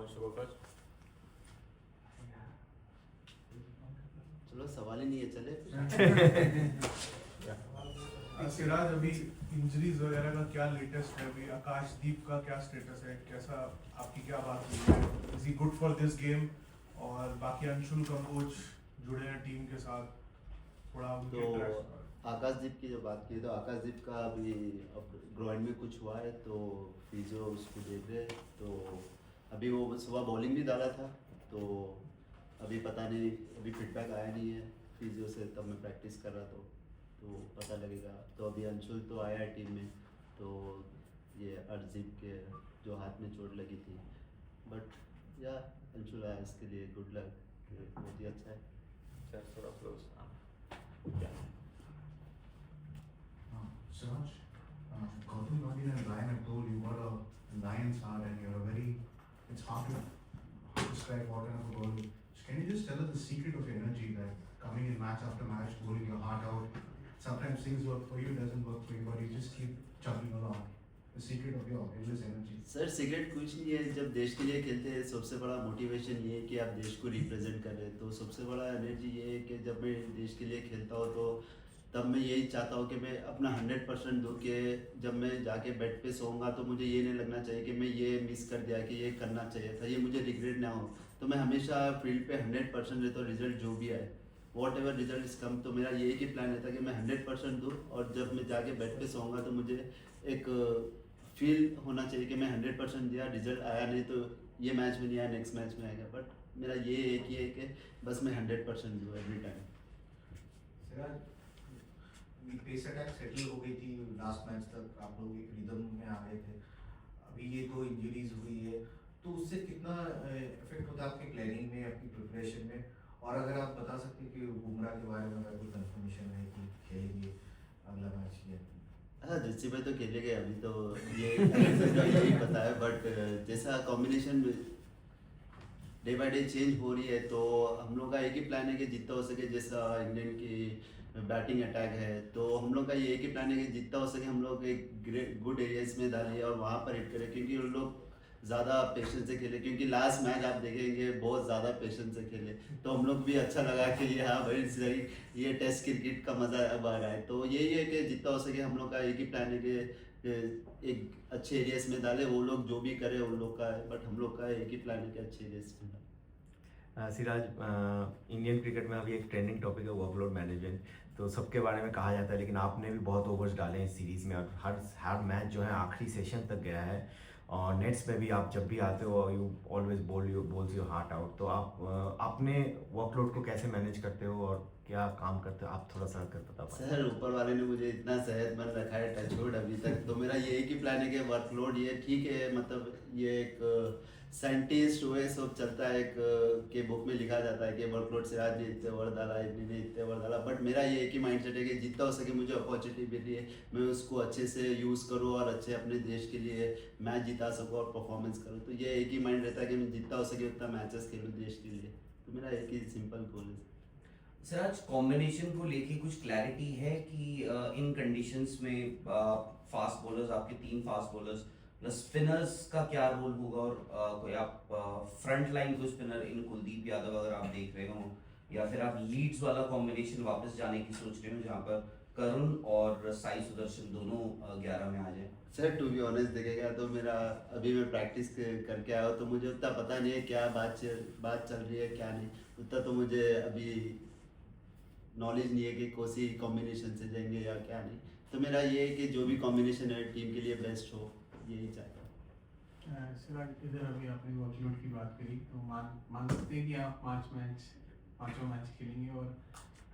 wants to go first? चलो सवाल ही नहीं है, चले सिराज, अभी इंजरीज वगैरह का क्या लेटेस्ट है? अभी आकाशदीप का क्या स्टेटस है? कैसा, आपकी क्या बात हुई है? Is he good for this game? और बाकी अंशुल कंबोज जुड़े हैं टीम के साथ, थोड़ा उनके तो ट्रैक्स। आकाशदीप की जो बात की तो आकाशदीप का अभी अब ग्राउंड में कुछ हुआ है तो फिजियो उसको देख रहे हैं। तो अभी वो सुबह बॉलिंग भी डाला था, तो अभी पता नहीं, अभी फीडबैक आया नहीं है फिजियो से, तब मैं प्रैक्टिस कर रहा था तो पता लगेगा। तो अभी अंशुल तो आया है टीम में, तो ये अर्जीब के जो हाथ में चोट लगी थी, बट या अंशुल आया, इसके लिए गुड लक, बहुत ही अच्छा है। Just sort of close. Yeah. Siraj, Gautam Gandhi and Ryan have told you got a lion's heart and you're a very, it's hard to describe what kind of a bowler. So can you just tell us the secret of your energy, that coming in match after match, bowling your heart out? Sometimes things work for you, doesn't work for you, but you just keep chugging along. The secret of your endless energy. Sir secret कुछ नहीं है, जब देश के लिए खेलते हैं सबसे बड़ा मोटिवेशन ये है कि आप देश को रिप्रेजेंट कर रहे हैं। तो सबसे बड़ा एनर्जी ये है कि जब मैं देश के लिए खेलता हूँ तो तब मैं यही चाहता हूँ कि मैं अपना 100% दूँ, कि जब मैं जाके बेड पे सोऊंगा तो मुझे ये नहीं लगना चाहिए कि मैं ये मिस कर दिया, कि ये करना चाहिए था, ये मुझे रिग्रेट ना हो। तो मैं हमेशा फील्ड पे 100% रहता हूँ, रिजल्ट जो भी आए, what ever result is come. तो मेरा यही कि प्लान रहता है कि मैं 100% दूँ, और जब मैं जाके बेड पे सोऊंगा तो मुझे एक फील होना चाहिए कि मैं 100% दिया, रिजल्ट आया नहीं तो ये मैच में नहीं आया, नेक्स्ट मैच में आएगा, बट मेरा ये एक ही है कि बस मैं 100% दूँ every time. Siraj, pace attack settle हो गई थी, लास्ट मैच तक आप लोग एक रिदम में आ गए थे। अभी ये 2 इंजरीज हुई है, तो उससे कितना इफेक्ट होता है आपके प्लानिंग में, आपकी प्रिपरेशन में? और अगर आप बता सकते हैं कि बुमराह के बारे में अगर कोई कंफर्मेशन है कि खेलेंगे अगला मैच या हाँ, जस्सी भाई तो खेलेंगे, अभी तो ये यही पता है, बट जैसा combination day by day change हो रही है, तो हम लोग का एक ही प्लान है कि जितना हो सके, जैसा इंडियन की बैटिंग अटैक है, तो हम लोग का ये एक ही प्लान है कि जितना हो सके हम लोग एक ग्रेट गुड एरियाज में डालिए और वहाँ पर हिट करें, क्योंकि उन लोग ज़्यादा पेशेंस से खेले, क्योंकि लास्ट मैच आप देखेंगे बहुत ज़्यादा पेशेंस से खेले, तो हम लोग भी अच्छा लगा कि हाँ भाई सही, ये टेस्ट क्रिकेट का मज़ा अब आ रहा है। तो यही है कि जितना हो सके हम लोग का एक ही प्लान है कि एक अच्छे एरियाज में डाले, वो लोग जो भी करे उन लोग का है, बट हम लोग का एक ही प्लान है कि अच्छे एरियाज में डाले। सिराज, इंडियन क्रिकेट में अभी एक ट्रेंडिंग टॉपिक है वर्कलोड मैनेजमेंट, तो सबके बारे में कहा जाता है, लेकिन आपने भी बहुत ओवर्स डाले हैं इस सीरीज़ में और हर मैच जो है आखिरी सेशन तक गया है, और नेट्स में भी आप जब भी आते हो you always bowls your heart out. तो आप अपने वर्कलोड को कैसे मैनेज करते हो और क्या काम करते हो, आप थोड़ा सा कर बता पाए? सर, ऊपर वाले ने मुझे इतना सेहतमंद रखा है, टचवुड अभी तक, तो मेरा ये एक ही प्लान है कि वर्कलोड ये ठीक है, मतलब ये एक साइंटिस्ट हुए सब चलता है, एक के बुक में लिखा जाता है कि वर्कलोड से आज ने इतने ओवर डाला, इतने ने इतने ओवर डाला, बट मेरा ये एक ही माइंडसेट है कि जितना हो सके मुझे अपॉर्चुनिटी मिली है, मैं उसको अच्छे से यूज़ करूँ और अच्छे अपने देश के लिए मैच जिता सकूँ और परफॉर्मेंस करूँ। तो ये एक ही माइंड रहता है कि मैं जितना हो सके उतना मैचेस खेलूँ देश के लिए, तो मेरा एक ही सिंपल गोल है। सर, आज कॉम्बिनेशन को लेके कुछ क्लैरिटी है कि इन कंडीशंस में फास्ट बॉलर्स, आपके 3 फास्ट बॉलर्स प्लस स्पिनर्स का क्या रोल होगा, और कोई आप फ्रंट लाइन को स्पिनर इन कुलदीप यादव अगर आप देख रहे हो, या फिर आप लीड्स वाला कॉम्बिनेशन वापस जाने की सोच रहे हो जहाँ पर करुण और साई सुदर्शन दोनों 11 में आ जाए? सर, टू बी ऑनेस्ट देखेगा तो मेरा अभी मैं प्रैक्टिस करके आया हूँ, तो मुझे उतना पता नहीं है क्या बात चल रही है क्या नहीं, उतना तो मुझे अभी नॉलेज नहीं है कि कौन सी कॉम्बिनेशन से जाएंगे या क्या नहीं। तो मेरा ये है कि जो भी कॉम्बिनेशन है टीम के लिए बेस्ट हो, यही चाहता हूँ। सिराज, इधर अभी आपने वर्कलोड की बात करी, तो मान सकते हैं कि आप 5 मैच खेलेंगे, और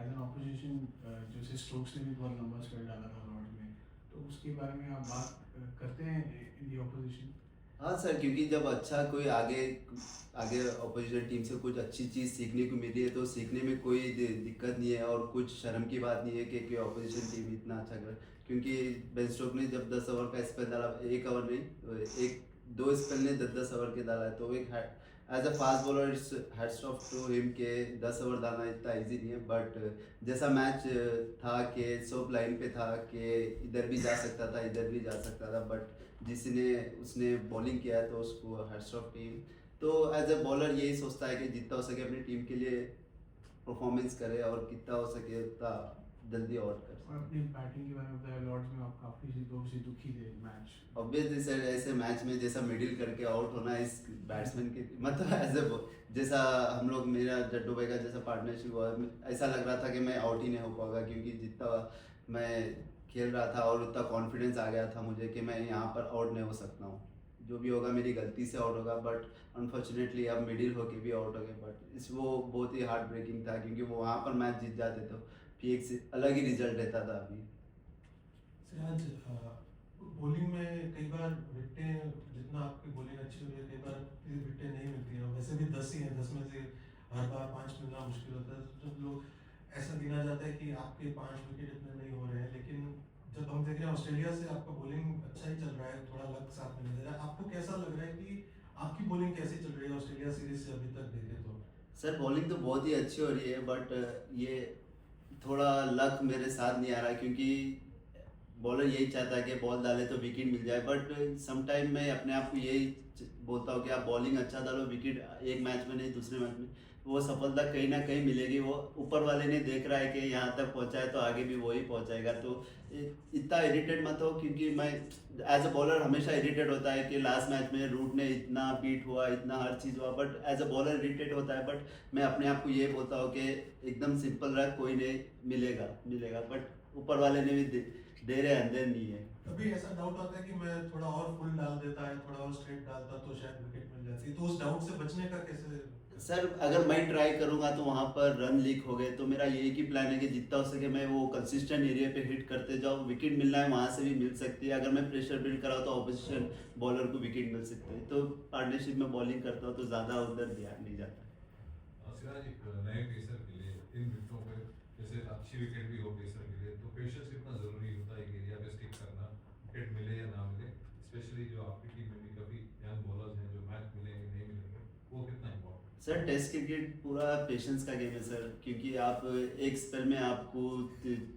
एज एन ऑपोजिशन जैसे स्टोक्स ने भी बहुत लंबा स्पेल डाला था लॉर्ड में, तो उसके बारे में आप बात करते हैं इन दी ऑपोजिशन? हाँ सर, क्योंकि जब अच्छा कोई आगे अपोजिशन टीम से कुछ अच्छी चीज़ सीखने को मिली है तो सीखने में कोई दिक्कत नहीं है, और कुछ शर्म की बात नहीं है कि अपोजिशन टीम इतना अच्छा कर, क्योंकि बेन स्टोक ने जब 10 ओवर का स्पेल डाला, 1 ओवर नहीं, 2 स्पेल ने 10 ओवर के डाला है, तो एक as a fast bowler it's hats off to him के 10 ओवर डालना इतना इजी नहीं है, बट जैसा मैच था कि सब लाइन पे था कि इधर भी जा सकता था, इधर भी जा सकता था, बट जिसने उसने बॉलिंग किया तो उसको हैट्स ऑफ टीम, तो एज ए बॉलर यही सोचता है कि जितना हो सके अपनी टीम के लिए परफॉर्मेंस करे और कितना हो सके उतना जल्दी आउट कर। और अपनी बैटिंग के बारे में बताया, लॉर्ड्स में आप काफी से दुखी थे मैच। ऑब्वियसली सर, ऐसे मैच में जैसा मिडिल करके आउट होना इस बैट्समैन के मतलब एज ए जैसा हम लोग मेरा जड्डू भाई का जैसा पार्टनरशिप हुआ, ऐसा लग रहा था कि मैं आउट ही नहीं हो पाऊंगा, क्योंकि जितना मैं खेल रहा था और उतना कॉन्फिडेंस आ गया था मुझे कि मैं यहाँ पर आउट नहीं हो सकता हूँ, जो भी होगा मेरी गलती से आउट होगा। बट अनफॉर्चुनेटली अब मिडिल होके भी आउट हो गए। बट वो बहुत ही हार्ट ब्रेकिंग था, क्योंकि वो वहाँ पर मैच जीत जाते तो फिर एक अलग ही रिजल्ट रहता था। अभी सिराज, बॉलिंग में कई बार विकेटें, जितना आपकी बॉलिंग अच्छी हो रही है, कई बार विकेटें नहीं मिलती हैं। वैसे भी 10 ही हैं, 10 में से हर बार 5 मिलना मुश्किल होता है। तो जब लोग ऐसा गिना जाता है कि आपके 5 विकेट इतने नहीं हो रहे हैं, लेकिन जब हम देख रहे हैं ऑस्ट्रेलिया से आपका बॉलिंग अच्छा ही चल रहा है, थोड़ा लक साथ में नजर है, आपको कैसा लग रहा है कि आपकी बॉलिंग कैसी चल रही है ऑस्ट्रेलिया सीरीज से अभी तक देखें तो? सर बॉलिंग तो बहुत ही अच्छी हो रही है, बट ये थोड़ा लक मेरे साथ नहीं आ रहा है, क्योंकि बॉलर यही चाहता है कि बॉल डाले तो विकेट मिल जाए। बट समटाइम मैं अपने आप को यही बोलता हूँ कि आप बॉलिंग अच्छा डालो, विकेट एक मैच में नहीं दूसरे मैच में वो सफलता कहीं ना कहीं मिलेगी। वो ऊपर वाले ने देख रहा है कि यहाँ तक पहुँचा है तो आगे भी वही पहुँचाएगा। तो इतना इरिटेट मत हो, क्योंकि मैं एज अ बॉलर हमेशा इरिटेट होता है कि लास्ट मैच में रूट ने इतना बीट हुआ, इतना हर चीज़ हुआ, but as a bowler irritate होता है। बट मैं अपने आप को ये बोलता हूँ कि एकदम सिंपल रहा, कोई नहीं मिलेगा। बट ऊपर वाले ने भी दे रहे अंदर नहीं है। कभी ऐसा डाउट आता है कि मैं थोड़ा और फुल डाल देता है, थोड़ा और स्ट्रेट डालता तो शायद विकेट मिल जाती, तो उस डाउट से बचने का कैसे? सर अगर मैं ट्राई करूंगा तो वहाँ पर रन लीक हो गए, तो मेरा यही की प्लान है कि जितना हो सके मैं वो कंसिस्टेंट एरिया पे हिट करते जाऊँ। विकेट मिलना है वहाँ से भी मिल सकती है, अगर मैं प्रेशर बिल्ड कराऊँ तो ऑपोजिशन बॉलर को विकेट मिल सकते हैं। तो पार्टनरशिप में बॉलिंग करता हूँ तो ज़्यादा उधर ध्यान नहीं जाता। सिराज, एक नए पेसर के लिए इन विकेटों पे जैसे अच्छी विकेट भी हो पेसर के लिए, तो पेशेंस कितना ज़रूरी होता है एक एरिया पे स्टिक करना, विकेट मिले या ना मिले, स्पेशली जो आपकी टीम में भी काफ़ी यंग बॉलर्स हैं जो मैच मिलेंगे नहीं मिलेंगे, वो कितना इम्पोर्टेंट? सर टेस्ट क्रिकेट पूरा पेशेंस का गेम है सर, क्योंकि आप एक स्पेल में आपको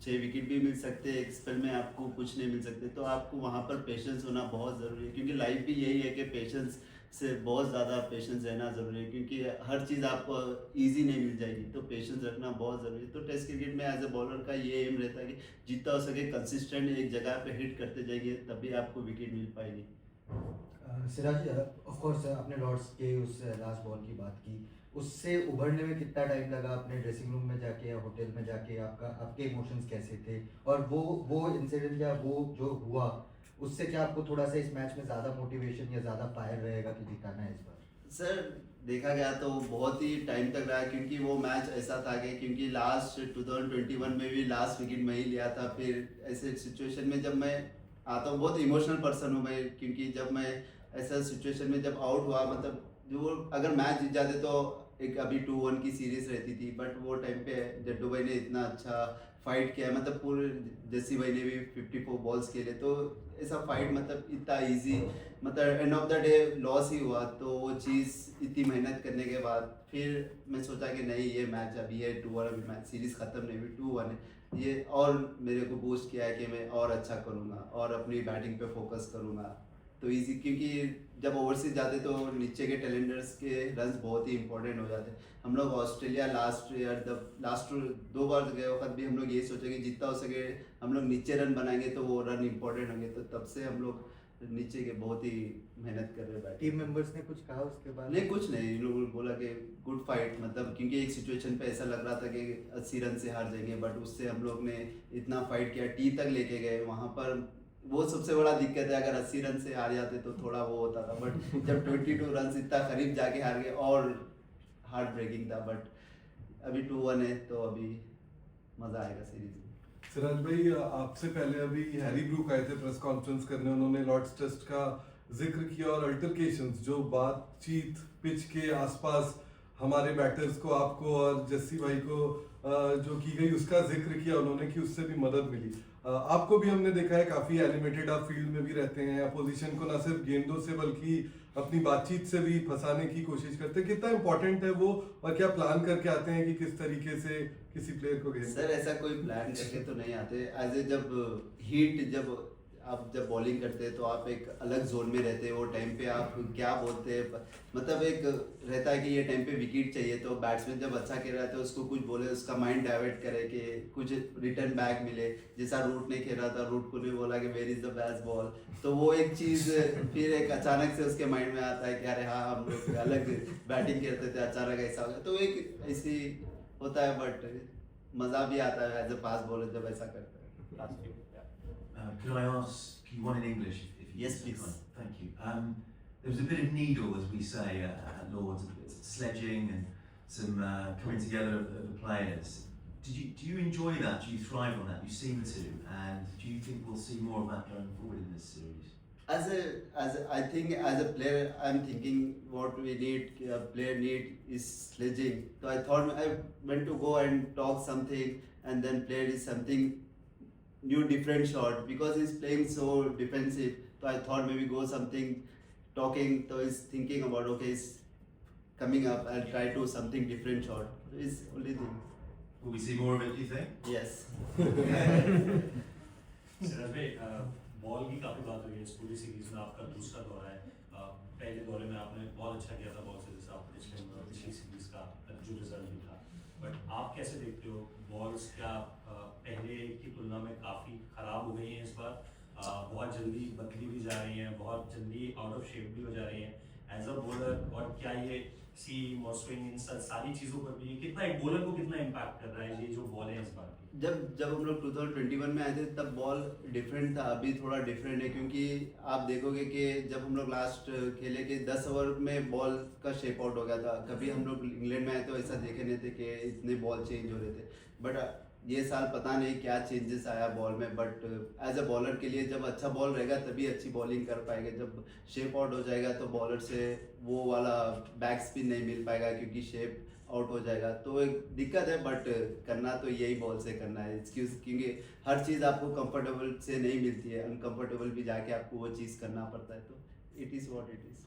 6 विकेट भी मिल सकते हैं, एक स्पेल में आपको कुछ नहीं मिल सकते। तो आपको वहाँ पर पेशेंस होना बहुत ज़रूरी है, क्योंकि लाइफ भी यही है कि पेशेंस से बहुत ज़्यादा पेशेंस रहना ज़रूरी है, क्योंकि हर चीज़ आपको ईजी नहीं मिल जाएगी। तो पेशेंस रखना बहुत ज़रूरी है। तो टेस्ट क्रिकेट में एज ए बॉलर का ये एम रहता है कि जितना हो सके कंसिस्टेंट एक जगह पे हिट करते जाइए, तभी आपको विकेट मिल पाएगी। सिराज, ऑफ कोर्स आपने लॉर्ड्स के उस लास्ट बॉल की बात की, उससे उभरने में कितना टाइम लगा? अपने ड्रेसिंग रूम में जाके या होटल में जाके आपके इमोशंस कैसे थे? और वो इंसिडेंट या वो जो हुआ उससे क्या आपको थोड़ा सा इस मैच में ज़्यादा मोटिवेशन या ज़्यादा फायर रहेगा कि जिताना है इस बार? सर देखा गया तो बहुत ही टाइम तक रहा, क्योंकि वो मैच ऐसा था कि क्योंकि लास्ट 2021 में भी लास्ट विकेट मैं ही लिया था। फिर ऐसे सिचुएशन में जब मैं आता हूँ, बहुत इमोशनल पर्सन हूँ मैं, क्योंकि जब मैं ऐसा सिचुएशन में जब आउट हुआ, मतलब जो अगर मैच जीत जाते तो एक अभी 2-1 की सीरीज रहती थी। बट वो टाइम पे जड्डू भाई ने इतना अच्छा फाइट किया, मतलब पूरे जस्सी भाई ने भी 54 बॉल्स खेले, तो ऐसा फाइट मतलब इतना इजी, मतलब end of the day loss ही हुआ। तो वो चीज़ इतनी मेहनत करने के बाद फिर मैं सोचा कि नहीं, ये मैच अभी है 2-1, अभी मैच सीरीज़ ख़त्म नहीं हुई, 2-1 है ये, और मेरे को बूस्ट किया है कि मैं और अच्छा करूँगा और अपनी बैटिंग पे फोकस करूँगा। तो इजी, क्योंकि जब ओवरसीज जाते तो नीचे के टैलेंडर्स के रन्स बहुत ही इंपॉर्टेंट हो जाते। हम लोग ऑस्ट्रेलिया लास्ट 2 बार गए वक्त भी हम लोग यही सोचे कि जितना हो सके हम लोग नीचे रन बनाएंगे तो वो रन इंपॉर्टेंट होंगे। तो तब से हम लोग नीचे के बहुत ही मेहनत कर रहे हैं। टीम मेंबर्स ने कुछ कहा उसके बाद? नहीं, कुछ नहीं, इन लोगों ने बोला कि गुड फाइट, मतलब क्योंकि एक सिचुएशन पे ऐसा लग रहा था कि 80 रन से हार जाएंगे, बट उससे हम लोग ने इतना फाइट किया, टी तक लेके गए। वहाँ पर वो सबसे बड़ा दिक्कत है, अगर 80 रन से हार जाते तो थोड़ा वो होता था, बट जब 22 रन इतना करीब जाके हार गए और हार्ट ब्रेकिंग था। बट अभी 2-1 है तो अभी मज़ा आएगा सीरीज में। सिराज भाई, आपसे पहले अभी हैरी ब्रूक आए थे प्रेस कॉन्फ्रेंस करने, उन्होंने लॉर्ड्स टेस्ट का जिक्र किया और अल्टरकेशंस, जो बातचीत पिच के आसपास हमारे बैटर्स को, आपको और जस्सी भाई को जो की गई उसका जिक्र किया उन्होंने कि उससे भी मदद मिली। आपको भी हमने देखा है काफ़ी एनिमेटेड, आप फील्ड में भी रहते हैं, अपोजिशन को ना सिर्फ गेंदों से बल्कि अपनी बातचीत से भी फंसाने की कोशिश करते हैं। कितना इंपॉर्टेंट है वो, और क्या प्लान करके आते हैं कि किस तरीके से किसी प्लेयर को खेलना? सर ऐसा कोई प्लान करके तो नहीं आते, एज ए जब हीट जब आप जब बॉलिंग करते हैं तो आप एक अलग जोन में रहते हैं, वो टाइम पे आप क्या बोलते हैं, मतलब एक रहता है कि ये टाइम पे विकेट चाहिए, तो बैट्समैन जब अच्छा खेल रहा है तो उसको कुछ बोले, उसका माइंड डाइवर्ट करे कि कुछ रिटर्न बैक मिले। जैसा रूट ने खेला था, रूट को नहीं बोला कि where is the best ball, तो वो एक चीज़ फिर एक अचानक से उसके माइंड में आता है कि अरे हाँ हम लोग अलग बैटिंग खेलते थे, अचानक ऐसा हो गया, तो एक ऐसी होता है। बट मज़ा भी आता है एज ए फास्ट बॉलर जब ऐसा करते हैं। Last few, yeah. Could I ask you one in English? If you Yes, don't please. mind? Thank you. There was a bit of needle, as we say at Lords, a bit of sledging and some coming together of the players. Do you enjoy that? Do you thrive on that? You seem to. And do you think we'll see more of that going forward in this series? I think as a player, I'm thinking what we need, a player need is sledging. So I thought I went to go and talk something, and then player is something new, different shot, because he's playing so defensive. So I thought maybe go something talking. So he's thinking about, okay, he's coming up, I'll try to something different shot. It's only thing. Will we see more of it, do you think? Yes. Siraj भाई, ball की काफ़ी बात हुई है इस पूरी series में, आपका दूसरा दौरा है। पहले दौरे में आपने बहुत अच्छा किया था बॉल से, जैसे आप पिछली सीरीज का जो रिजल्ट भी था, बट आप कैसे देखते हो बॉल्स? क्या पहले की तुलना में काफ़ी ख़राब हो गई हैं इस बार? बहुत जल्दी बदली भी जा रही हैं, बहुत जल्दी आउट ऑफ शेप भी हो जा रही हैं एज अ बॉलर, और क्या ये सीम और स्विंग इन सारी चीज़ों पर भी कितना एक बॉलर को कितना इम्पैक्ट कर रहा है ये जो बॉल है इस बार की? जब हम लोग 2021 में आए थे तब बॉल डिफरेंट था, अभी थोड़ा डिफरेंट है, क्योंकि आप देखोगे कि जब हम लोग लास्ट खेले कि 10 ओवर में बॉल का शेप आउट हो गया था। कभी हम लोग इंग्लैंड में आए तो ऐसा देखे नहीं थे कि इतने बॉल चेंज हो रहे थे, बट ये साल पता नहीं क्या चेंजेस आया बॉल में। बट एज अ बॉलर के लिए जब अच्छा बॉल रहेगा तभी अच्छी बॉलिंग कर पाएगा, जब शेप आउट हो जाएगा तो बॉलर से वो वाला बैक स्पिन नहीं मिल पाएगा क्योंकि शेप आउट हो जाएगा, तो एक दिक्कत है। बट करना तो यही बॉल से करना है, क्योंकि हर चीज़ आपको कंफर्टेबल से नहीं मिलती है, अनकंफर्टेबल भी जाके आपको वो चीज़ करना पड़ता है, तो it is what it is.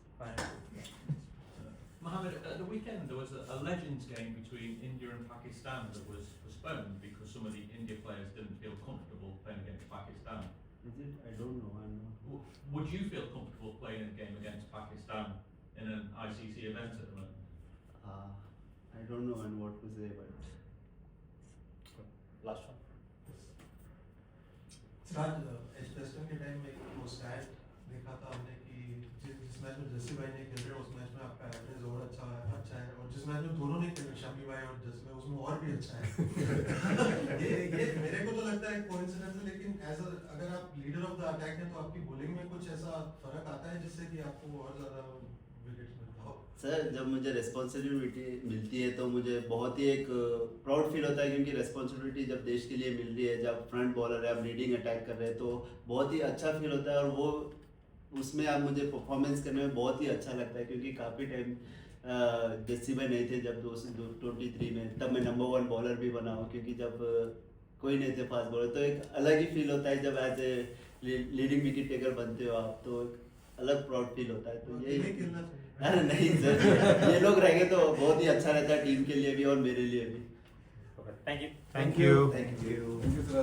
Mohammed, at the weekend there was a Legends game between India and Pakistan that was postponed because some of the India players didn't feel comfortable playing against Pakistan. Is it? I don't know. I'm not. Would you feel comfortable playing a game against Pakistan in an ICC event at the moment? I don't know and what to say, but Last one. Siraj, Edgbaston के time में वो stat देखा था हमने कि जिस match में जस्सी भाई नहीं खेल रहे उस मैच में आपका एवरेज और अच्छा है, और जिस मैच में दोनों नहीं खेल रहे शमी भाई और जस्सी भाई उसमें और भी अच्छा है। ये मेरे को तो लगता है कोइंसिडेंस है, लेकिन अगर आप लीडर ऑफ द अटैक हैं तो आपकी बॉलिंग में कुछ ऐसा फर्क आता है जिससे कि आपको और ज़्यादा विकेट्स मिलता हो? सर, जब मुझे रिस्पॉन्सिबिलिटी मिलती है तो मुझे बहुत ही एक प्राउड फील होता है, क्योंकि रिस्पॉन्सिबिलिटी जब देश के लिए मिल रही है, जब फ्रंट बॉलर है, आप लीडिंग अटैक कर रहे हैं, तो बहुत ही अच्छा फील होता है। और वो उसमें आप मुझे परफॉर्मेंस करने में बहुत ही अच्छा लगता है, क्योंकि काफ़ी टाइम जस्सी भाई नहीं थे जब 2023 में, तब मैं नंबर 1 बॉलर भी बना हूँ, क्योंकि जब कोई नहीं थे फास्ट बॉलर, तो एक अलग ही फील होता है जब as a leading wicket taker बनते हो आप, तो एक अलग प्राउड फील होता है। तो यही अरे नहीं सर, ये लोग रहेंगे तो बहुत ही अच्छा रहता है टीम के लिए भी और मेरे लिए भी। Thank you. Thank you. Thank you. Thank you, sir.